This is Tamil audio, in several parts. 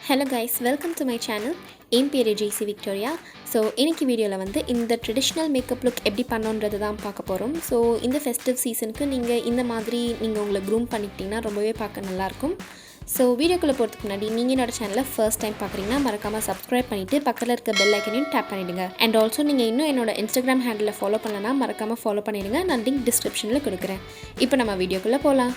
Hello guys, welcome to my channel. என் பேர் Jaicy Victoria. ஸோ இன்னைக்கு வீடியோவில் வந்து இந்த ட்ரெடிஷ்னல் மேக்கப் லுக் எப்படி பண்ணோன்றது தான் பார்க்க போகிறோம். ஸோ இந்த ஃபெஸ்டிவ் சீசனுக்கு நீங்கள் இந்த மாதிரி நீங்கள் உங்களை க்ரூம் பண்ணிக்கிட்டிங்கன்னா ரொம்பவே பார்க்க நல்லாயிருக்கும். ஸோ வீடியோக்குள்ளே போகிறதுக்கு முன்னாடி நீங்கள் என்னோட சேனலை ஃபர்ஸ்ட் டைம் பார்க்குறீங்கன்னா மறக்காமல் சப்ஸ்கிரைப் பண்ணிவிட்டு பக்கத்தில் இருக்க பெல் ஐக்கனையும் டேப் பண்ணிவிடுங்க. அண்ட் ஆல்சோ நீங்கள் இன்னும் என்னோட இன்ஸ்டாகிராம் ஹேண்டில் ஃபாலோ பண்ணலன்னா மறக்காமல் ஃபாலோ பண்ணிவிடுங்க. நான் லிங்க் டிஸ்கிரிப்ஷனில் கொடுக்குறேன். இப்போ நம்ம வீடியோக்குள்ளே போகலாம்.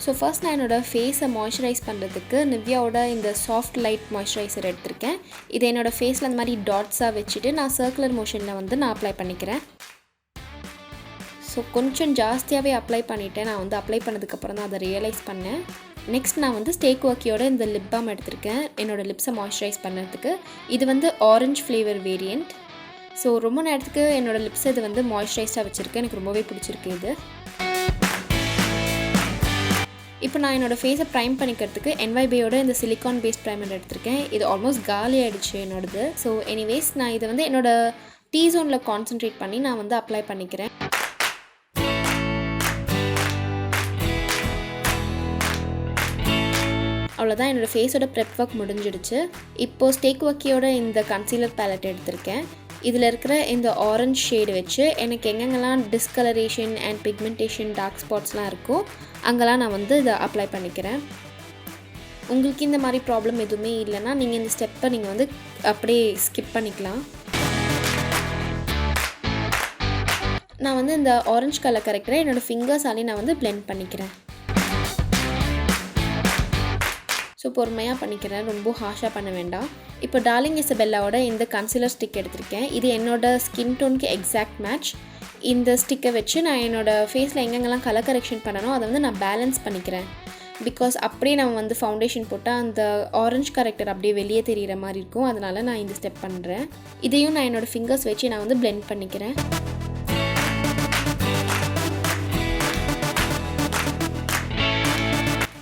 ஸோ ஃபர்ஸ்ட் நான் என்னோடய ஃபேஸை மாய்ஸ்சரைஸ் பண்ணுறதுக்கு நிவ்யாவோட இந்த சாஃப்ட் லைட் மாய்ஸ்சரைசர் எடுத்திருக்கேன். இது என்னோடய ஃபேஸில் அந்த மாதிரி டாட்ஸாக வச்சுட்டு நான் சர்க்குலர் மோஷனில் வந்து நான் அப்ளை பண்ணிக்கிறேன். ஸோ கொஞ்சம் ஜாஸ்தியாகவே அப்ளை பண்ணிவிட்டேன். நான் வந்து அப்ளை பண்ணதுக்கப்புறம் தான் அதை ரியலைஸ் பண்ணேன். நெக்ஸ்ட் நான் வந்து ஸ்டேக் ஒர்க்கியோட இந்த லிப் பாம் எடுத்திருக்கேன் என்னோடய லிப்ஸை மாய்ஸ்சரைஸ் பண்ணுறதுக்கு. இது வந்து ஆரஞ்ச் ஃப்ளேவர் வேரியண்ட். ஸோ ரொம்ப நேரத்துக்கு என்னோடய லிப்ஸ் இது வந்து மாய்ஸ்சரைஸ்டாக வச்சுருக்கேன். எனக்கு ரொம்பவே பிடிச்சிருக்கு இது. இப்போ நான் என்னோடய ஃபேஸை ப்ரைம் பண்ணிக்கிறதுக்கு NYBயோட இந்த சிலிக்கான் பேஸ்ட் ப்ரைமர் எடுத்திருக்கேன். இது ஆல்மோஸ்ட் காலி ஆகிடுச்சு என்னோடது. ஸோ எனிவேஸ் நான் இதை வந்து என்னோடய டீ ஜோனில் கான்சன்ட்ரேட் பண்ணி நான் வந்து அப்ளை பண்ணிக்கிறேன். அவ்வளோதான், என்னோடய ஃபேஸோட ப்ரெப் ஒர்க் முடிஞ்சிடுச்சு. இப்போது ஸ்டேக் ஒர்க்கியோட இந்த கன்சீலர் பேலட் எடுத்திருக்கேன். இதில் இருக்கிற இந்த ஆரஞ்ச் ஷேடு வச்சு எனக்கு எங்கெங்கெல்லாம் டிஸ்கலரேஷன் அண்ட் பிக்மெண்டேஷன் டார்க் ஸ்பாட்ஸ்லாம் இருக்கோ அங்கெல்லாம் நான் வந்து இதை அப்ளை பண்ணிக்கிறேன். உங்களுக்கு இந்த மாதிரி ப்ராப்ளம் எதுவுமே இல்லைன்னா நீங்கள் இந்த ஸ்டெப்பை நீங்கள் வந்து அப்படியே ஸ்கிப் பண்ணிக்கலாம். நான் வந்து இந்த ஆரஞ்ச் கலர் கரெக்டாக என்னோடய ஃபிங்கர்ஸாலே நான் வந்து பிளெண்ட் பண்ணிக்கிறேன். ஸோ பொறுமையாக பண்ணிக்கிறேன், ரொம்ப ஹாஷாக பண்ண வேண்டாம். இப்போ டார்லிங் இசபெல்லாவோட இந்த கன்சீலர் ஸ்டிக் எடுத்திருக்கேன். இது என்னோடய ஸ்கின் டோனுக்கு எக்ஸாக்ட் மேட்ச். இந்த ஸ்டிக்கை வச்சு நான் என்னோடய ஃபேஸில் எங்கெங்கெல்லாம் கலர் கரெக்ஷன் பண்ணணும் அதை வந்து நான் பேலன்ஸ் பண்ணிக்கிறேன். பிகாஸ் அப்படியே நம்ம வந்து ஃபவுண்டேஷன் போட்டால் அந்த ஆரஞ்ச் கரெக்டர் அப்படியே வெளியே தெரிகிற மாதிரி இருக்கும். அதனால் நான் இந்த ஸ்டெப் பண்ணுறேன். இதையும் நான் என்னோடய ஃபிங்கர்ஸ் வச்சு நான் வந்து பிளெண்ட் பண்ணிக்கிறேன்.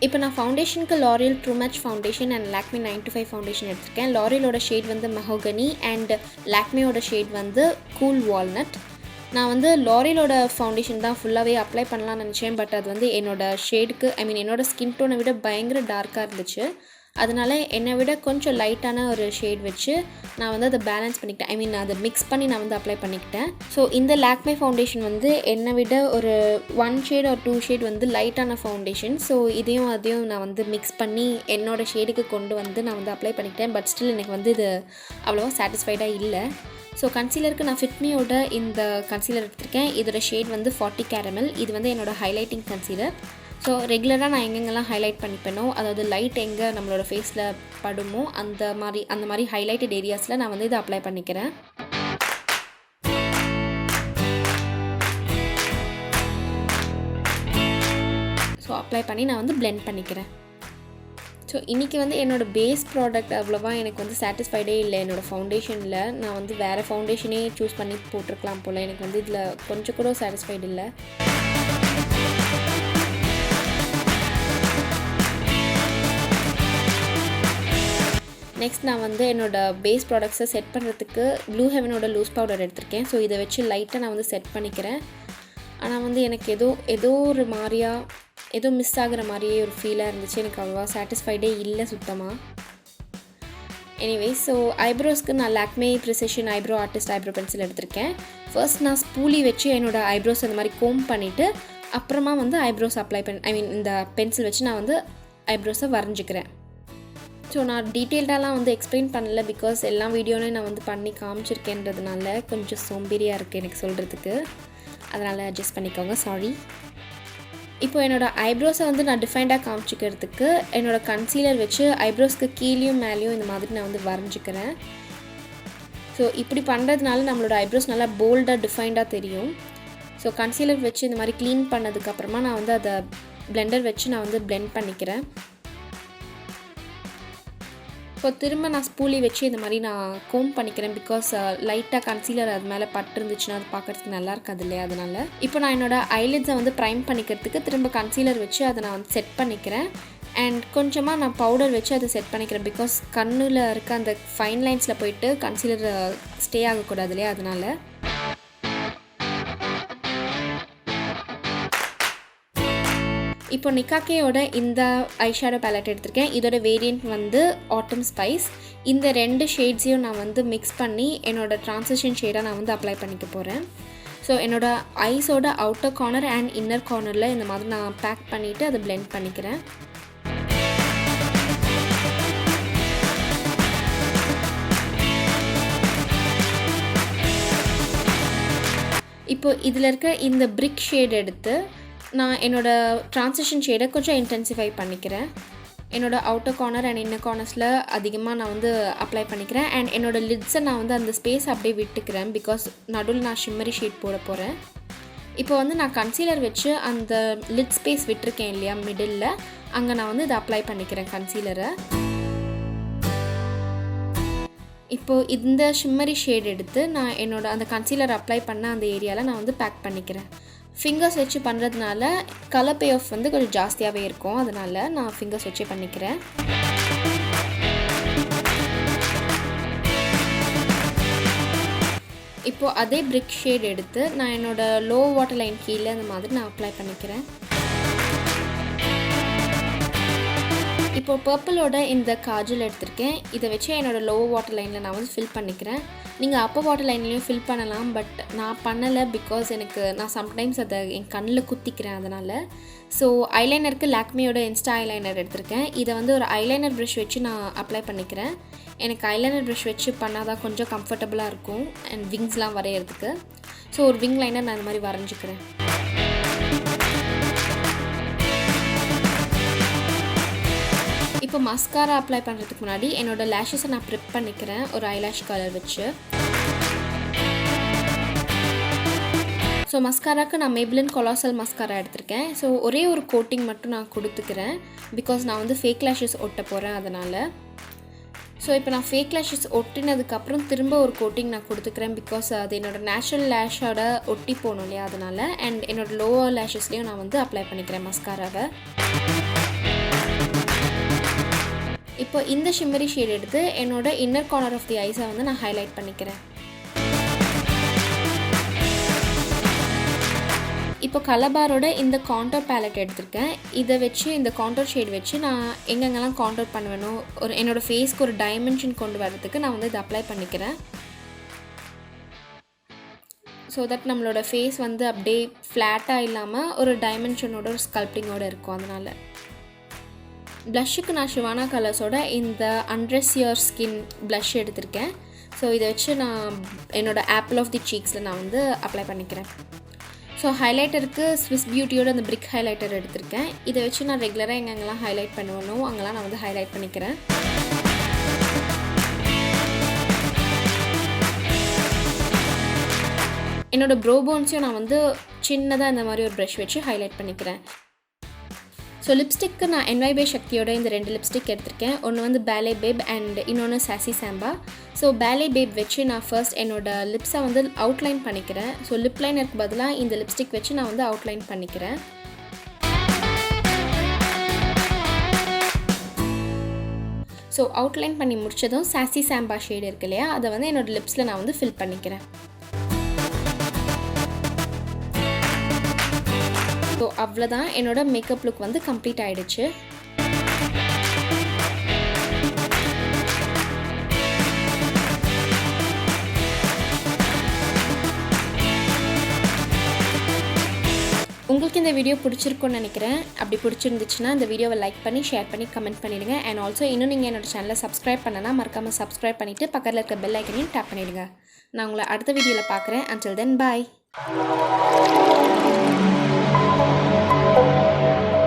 இப்போ நான் ஃபவுண்டேஷனுக்கு L'Oreal true match foundation and Lakme 925 foundation எடுத்திருக்கேன். லாரியலோட ஷேட் வந்து மெஹோகனி அண்ட் லாக்மேயோட ஷேட் வந்து கூல் வால்நட். நான் வந்து லாரியலோட ஃபவுண்டேஷன் தான் ஃபுல்லாகவே அப்ளை பண்ணலாம்னு நினச்சேன். பட் அது வந்து என்னோடய ஷேடுக்கு என்னோடய ஸ்கின் டோனை விட பயங்கர டார்க்காக இருந்துச்சு. அதனால் என்னை விட கொஞ்சம் லைட்டான ஒரு ஷேட் வச்சு நான் வந்து அதை பேலன்ஸ் பண்ணிக்கிட்டேன். அதை மிக்ஸ் பண்ணி நான் வந்து அப்ளை பண்ணிக்கிட்டேன். ஸோ இந்த லாக்மே ஃபவுண்டேஷன் வந்து என்னை விட ஒரு 1 ஷேட் ஒரு 2 ஷேட் வந்து லைட்டான ஃபவுண்டேஷன். ஸோ இதையும் அதையும் நான் வந்து மிக்ஸ் பண்ணி என்னோடய ஷேடுக்கு கொண்டு வந்து நான் வந்து அப்ளை பண்ணிக்கிட்டேன். பட் ஸ்டில் எனக்கு வந்து இது அவ்வளோவா சாட்டிஸ்ஃபைடாக இல்லை. ஸோ கன்சீலருக்கு நான் ஃபிட்மியோட இந்த கன்சீலர் எடுத்திருக்கேன். இதோட ஷேட் வந்து 40 கேரமல். இது வந்து என்னோடய ஹைலைட்டிங் கன்சீலர். ஸோ ரெகுலராக நான் எங்கெங்கெல்லாம் ஹைலைட் பண்ணிப்பேனோ, அதாவது லைட் எங்கே நம்மளோட ஃபேஸில் படுமோ அந்த மாதிரி ஹைலைட்டட் ஏரியாஸில் நான் வந்து இதை அப்ளை பண்ணிக்கிறேன். ஸோ அப்ளை பண்ணி நான் வந்து பிளெண்ட் பண்ணிக்கிறேன். ஸோ இன்றைக்கி வந்து என்னோடய பேஸ் ப்ராடக்ட் அவ்வளோவா எனக்கு வந்து சாட்டிஸ்ஃபைடே இல்லை. என்னோடய ஃபவுண்டேஷனில் நான் வந்து வேறு ஃபவுண்டேஷனே சூஸ் பண்ணி போட்டிருக்கலாம் போல். எனக்கு வந்து இதில் கொஞ்சம் கூட சாட்டிஸ்ஃபைடு இல்லை. நெக்ஸ்ட் நான் வந்து என்னோடய பேஸ் ப்ராடக்ட்ஸை செட் பண்ணுறதுக்கு ப்ளூ ஹெவனோட லூஸ் பவுடர் எடுத்திருக்கேன். ஸோ இதை வச்சு லைட்டாக நான் வந்து செட் பண்ணிக்கிறேன். ஆனால் வந்து எனக்கு ஏதோ ஒரு ஏதோ மிஸ் ஆகிற மாதிரியே ஒரு ஃபீலாக இருந்துச்சு. எனக்கு அவ்வளோவா சாட்டிஸ்ஃபைடே இல்லை சுத்தமாக. எனிவே ஸோ ஐப்ரோஸ்க்கு நான் Lakme precision eyebrow artist eyebrow pencil எடுத்திருக்கேன். ஃபர்ஸ்ட் நான் ஸ்பூலி வச்சு என்னோடய ஐப்ரோஸ் அந்த மாதிரி கோம் பண்ணிவிட்டு அப்புறமா வந்து ஐப்ரோஸ் அப்ளை இந்த பென்சில் வச்சு நான் வந்து ஐப்ரோஸை வரைஞ்சிக்கிறேன். ஸோ நான் டீட்டெயில்டாலாம் வந்து எக்ஸ்பிளைன் பண்ணல. பிகாஸ் எல்லா வீடியோலையும் நான் வந்து பண்ணி காமிச்சிருக்கேன்றதுனால கொஞ்சம் சோம்பேறியாக இருக்குது எனக்கு சொல்கிறதுக்கு. அதனால் அட்ஜஸ்ட் பண்ணிக்கோங்க, சாரி. இப்போ என்னோடய ஐப்ரோஸை வந்து நான் டிஃபைண்டாக காமிச்சிக்கிறதுக்கு என்னோடய கன்சீலர் வச்சு ஐப்ரோஸ்க்கு கீழேயும் மேலேயும் இந்த மாதிரி நான் வந்து வரைஞ்சிக்கிறேன். ஸோ இப்படி பண்ணுறதுனால நம்மளோட ஐப்ரோஸ் நல்லா போல்டாக டிஃபைண்டாக தெரியும். ஸோ கன்சீலர் வச்சு இந்த மாதிரி க்ளீன் பண்ணதுக்கப்புறமா நான் வந்து அதை பிளெண்டர் வச்சு நான் வந்து பிளெண்ட் பண்ணிக்கிறேன். இப்போ திரும்ப நான் ஸ்பூலி வச்சு இந்த மாதிரி நான் கோம் பண்ணிக்கிறேன். பிகாஸ் லைட்டாக கன்சீலர் அது மேலே பட்டுருந்துச்சுன்னா அது பார்க்குறதுக்கு நல்லா இருக்காது இல்லையா, அதனால். இப்போ நான் என்னோடய ஐலிட்ஸை வந்து ப்ரைம் பண்ணிக்கிறதுக்கு திரும்ப கன்சீலர் வச்சு அதை நான் வந்து செட் பண்ணிக்கிறேன். அண்ட் கொஞ்சமாக நான் பவுடர் வச்சு அதை செட் பண்ணிக்கிறேன். பிகாஸ் கண்ணில் இருக்க அந்த ஃபைன் லைன்ஸில் போயிட்டு கன்சீலர் ஸ்டே ஆகக்கூடாது இல்லையா, அதனால். இப்போ நிக்காக்கேயோட இந்த ஐ ஷேடோ பேலட் எடுத்திருக்கேன். இதோட வேரியண்ட் வந்து ஆட்டம் ஸ்பைஸ். இந்த 2 ஷேட்ஸையும் நான் வந்து மிக்ஸ் பண்ணி என்னோடய ட்ரான்சிஷன் ஷேடாக நான் வந்து அப்ளை பண்ணிக்க போகிறேன். ஸோ என்னோடய ஐஸோட அவுட்டர் கார்னர் அண்ட் இன்னர் கார்னரில் இந்த மாதிரி நான் பேக் பண்ணிவிட்டு அதை பிளெண்ட் பண்ணிக்கிறேன். இப்போ இதில் இருக்க இந்த பிரிக் ஷேட் எடுத்து நான் என்னோடய ட்ரான்சிஷன் ஷேடை கொஞ்சம் இன்டென்சிஃபை பண்ணிக்கிறேன். என்னோடய அவுட்டர் கார்னர் அண்ட் இன்னர் கார்னர்ஸில் அதிகமாக நான் வந்து அப்ளை பண்ணிக்கிறேன். அண்ட் என்னோடய லிட்ஸை நான் வந்து அந்த ஸ்பேஸ் அப்படியே விட்டுக்கிறேன். பிகாஸ் நடுவில் நான் ஷிம்மரி ஷீட் போட போகிறேன். இப்போ வந்து நான் கன்சீலர் வச்சு அந்த லிட் ஸ்பேஸ் விட்டுருக்கேன் இல்லையா மிடில், அங்கே நான் வந்து இதை அப்ளை பண்ணிக்கிறேன் கன்சீலரை. இப்போது இந்த ஷிம்மரி ஷேட் எடுத்து நான் என்னோடய அந்த கன்சீலர் அப்ளை பண்ண அந்த ஏரியாவில் நான் வந்து பேக் பண்ணிக்கிறேன். ஃபிங்கர்ஸ் வச்சு பண்ணுறதுனால கலர் பே ஆஃப் வந்து கொஞ்சம் ஜாஸ்தியாகவே இருக்கும். அதனால் நான் ஃபிங்கர்ஸ் வச்சே பண்ணிக்கிறேன். இப்போது அதே பிரிக் ஷேட் எடுத்து நான் என்னோடய லோ வாட்டர் லைன் கீழே அந்த மாதிரி நான் அப்ளை பண்ணிக்கிறேன். இப்போது பர்பிளோட இந்த காஜல் எடுத்திருக்கேன். இதை வச்சு என்னோடய லோ வாட்டர் லைனில் நான் வந்து ஃபில் பண்ணிக்கிறேன். நீங்கள் அப்பர் வாட்டர் லைன்லேயும் ஃபில் பண்ணலாம், பட் நான் பண்ணலை. பிகாஸ் நான் சம்டைம்ஸ் அதை என் கண்ணில் குத்திக்கிறேன் அதனால். ஸோ ஐலைனருக்கு லாக்மியோட இன்ஸ்டா ஐலைனர் எடுத்திருக்கேன். இதை வந்து ஒரு ஐலைனர் ப்ரஷ் வச்சு நான் அப்ளை பண்ணிக்கிறேன். எனக்கு ஐலைனர் ப்ரஷ் வச்சு பண்ணால் தான் கொஞ்சம் கம்ஃபர்டபுளாக இருக்கும் அண்ட் விங்ஸ்லாம் வரைகிறதுக்கு. ஸோ ஒரு விங் லைனர் நான் இந்த மாதிரி வரைஞ்சிக்கிறேன். இப்போ மஸ்காரா அப்ளை பண்ணுறதுக்கு முன்னாடி என்னோடய லேஷஸை நான் ப்ரிப் பண்ணிக்கிறேன் ஒரு ஐலாஷ் கலர் வச்சு. ஸோ மஸ்காராக்கு நான் மேபிளின் கொலாசல் மஸ்காரா எடுத்திருக்கேன். ஸோ ஒரே ஒரு கோட்டிங் மட்டும் நான் கொடுத்துக்கிறேன். பிகாஸ் நான் வந்து ஃபேக் லேஷஸ் ஒட்ட போகிறேன் அதனால். ஸோ இப்போ நான் ஃபேக் லேஷஸ் ஒட்டினதுக்கப்புறம் திரும்ப ஒரு கோட்டிங் நான் கொடுத்துக்கிறேன். பிகாஸ் அது என்னோடய நேச்சுரல் லேஷோட ஒட்டி போகணும் இல்லையா அதனால். அண்ட் என்னோடய லோவர் லேஷஸ்லேயும் நான் வந்து அப்ளை பண்ணிக்கிறேன் மஸ்காராவை. இப்போ இந்த ஷிம்மரி ஷேட் எடுத்து என்னோட இன்னர் கார்னர் ஆஃப் தி ஐஸை வந்து நான் ஹைலைட் பண்ணிக்கிறேன். இப்போ கலபாரோட இந்த காண்டோர் பேலட் எடுத்திருக்கேன். இதை வச்சு இந்த காண்டோர் ஷேட் வச்சு நான் எங்கெங்கெல்லாம் காண்டோர் பண்ணுவேனோ என்னோடய ஃபேஸ்க்கு ஒரு டைமென்ஷன் கொண்டு வரதுக்கு நான் வந்து இதை அப்ளை பண்ணிக்கிறேன். ஸோ தட் நம்மளோட ஃபேஸ் வந்து அப்படியே ஃப்ளாட்டாக இல்லாமல் ஒரு டைமென்ஷனோட ஒரு ஸ்கல்ப்டிங்கோடு இருக்கும். அதனால் ப்ளஷ்ஷுக்கு நான் ஷிவானா கலர்ஸோட இந்த அண்ட்ரெஸ் யுவர் ஸ்கின் ப்ளஷ் எடுத்திருக்கேன். ஸோ இதை வச்சு நான் என்னோடய ஆப்பிள் ஆஃப் தி சீக்ஸில் நான் வந்து அப்ளை பண்ணிக்கிறேன். ஸோ ஹைலைட்டருக்கு ஸ்விஸ் பியூட்டியோட அந்த பிரிக் ஹைலைட்டர் எடுத்திருக்கேன். இதை வச்சு நான் ரெகுலராக எங்கெங்கெல்லாம் ஹைலைட் பண்ணுவேனோ அங்கெல்லாம் நான் வந்து ஹைலைட் பண்ணிக்கிறேன். என்னோடய ப்ரோ போன்ஸையும் நான் வந்து சின்னதாக இந்த மாதிரி ஒரு ப்ரஷ் வச்சு ஹைலைட் பண்ணிக்கிறேன். ஸோ லிப்ஸ்டிக்கு நான் NYB சக்தியோட இந்த 2 லிப்ஸ்டிக் எடுத்திருக்கேன். ஒன்று வந்து பேலே பேப் அண்ட் இன்னொன்று சாசி சாம்பா. ஸோ பேலே பேப் வச்சு நான் ஃபர்ஸ்ட் என்னோடய லிப்ஸை வந்து அவுட்லைன் பண்ணிக்கிறேன். ஸோ லிப் லைனருக்கு பதிலாக இந்த லிப்ஸ்டிக் வச்சு நான் வந்து அவுட்லைன் பண்ணிக்கிறேன். ஸோ அவுட்லைன் பண்ணி முடித்ததும் சாசி சாம்பா ஷேடு இருக்கு இல்லையா, அதை வந்து என்னோடய லிப்ஸில் நான் வந்து ஃபில் பண்ணிக்கிறேன். ஸோ அவ்வளோதான், என்னோட மேக்கப் லுக் வந்து கம்ப்ளீட் ஆகிடுச்சு. உங்களுக்கு இந்த வீடியோ பிடிச்சிருக்குன்னு நினைக்கிறேன். அப்படி பிடிச்சிருந்துச்சுன்னா இந்த வீடியோவை லைக் பண்ணி ஷேர் பண்ணி கமெண்ட் பண்ணிவிடுங்க. அண்ட் ஆல்சோ இன்னும் நீங்கள் என்னோடய சேனலை சப்ஸ்கிரைப் பண்ணனா மறக்காமல் சப்ஸ்கிரைப் பண்ணிவிட்டு பக்கத்தில் இருக்க பெல் ஐக்கனையும் டேப் பண்ணிவிடுங்க. நான் உங்களை அடுத்த வீடியோவில் பார்க்குறேன். until then bye.